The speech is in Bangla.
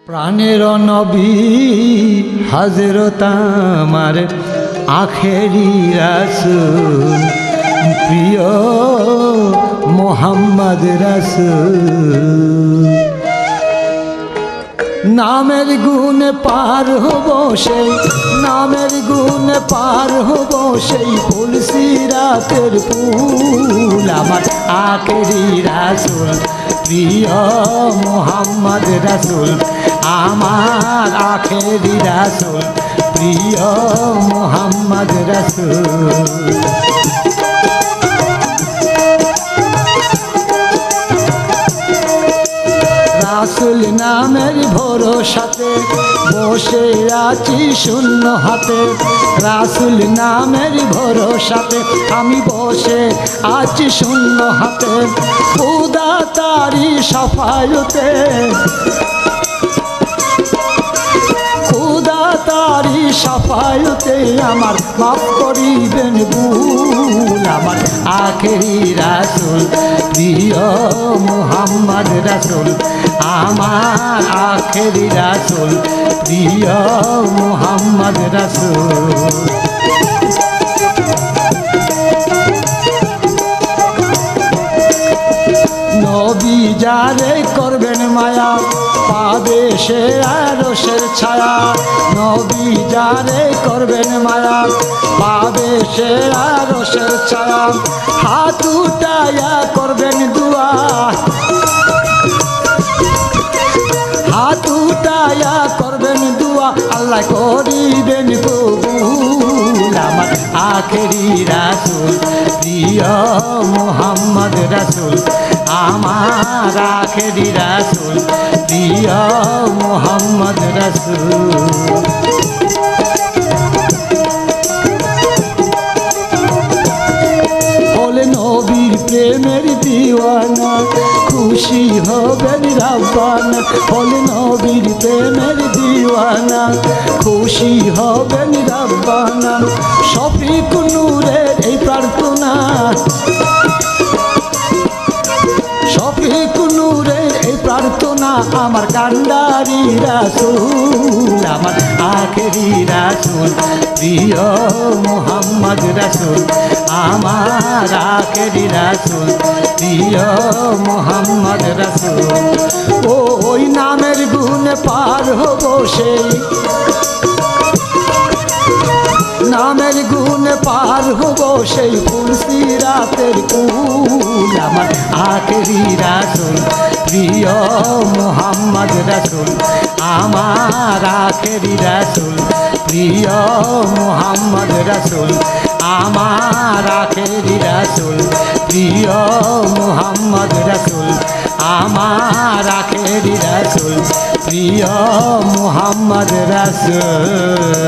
প্রাণের নবী হযরত আমার আখেরি রাসূল প্রিয় মোহাম্মদ রাসূল নামের গুণে পার হব সেই নামের গুণে পার হব সেই ফুল সিরাতের ফুল আমার আখেরি রাসূল প্রিয় মোহাম্মদ রাসূল আমার আখেরি রাসূল প্রিয় মোহাম্মদ রাসূল রাসূল নামের ভরসাতে বসে আছি শূন্য হাতে রাসূল নামের ভরসাতে আমি বসে আছি শূন্য হাতে খোদা তারি সাফায়তে খোদা তারি সাফায়তে আমার মাফ করিবেন ভুল আমার আখেরি রাসূল প্রিয় মোহাম্মদ রাসূল আমার আখেরি রাসূল প্রিয় মোহাম্মদ রাসূল নবী যারে করবেন মায়া পাবে সে আরশের ছায়া নবী যারে করবেন মায়া পাবে সে আরশের ছায়া হাত উঠায়া করবেন দুয়া হাত উঠায়া করবেন দুয়া আল্লাহ করিবেন কবুল আমার আখেরি রাসূল প্রিয় মোহাম্মদ রাসূল আমার আখেরি রাসূল প্রিয় মোহাম্মদ রাসূল বলে নবীর প্রেমের দিওয়ানা খুশি হবেন রাব্বানা বলে নবীর প্রেমের দিওয়ানা খুশি হবেন রাব্বানা শফিক নূরের এই প্রার্থনা শফিক নূরের এই প্রার্থনা আমার কান্ডারি রাসূল আমার আখেরি রাসূল প্রিয় মোহাম্মদ রাসূল আমার আখেরি রাসূল প্রিয় মোহাম্মদ রাসূল ওই নামের গুণে পার হব সেই নামের গুণে পার হব সেই ফুল সিরাতের কুল আমার আখেরি রাসূল প্রিয় মোহাম্মদ রাসূল আমার আখেরি রাসূল প্রিয় মোহাম্মদ রাসূল আমার আখেরি রাসূল প্রিয় মোহাম্মদ রাসূল আমার আখেরি রাসূল প্রিয় মোহাম্মদ রাসূল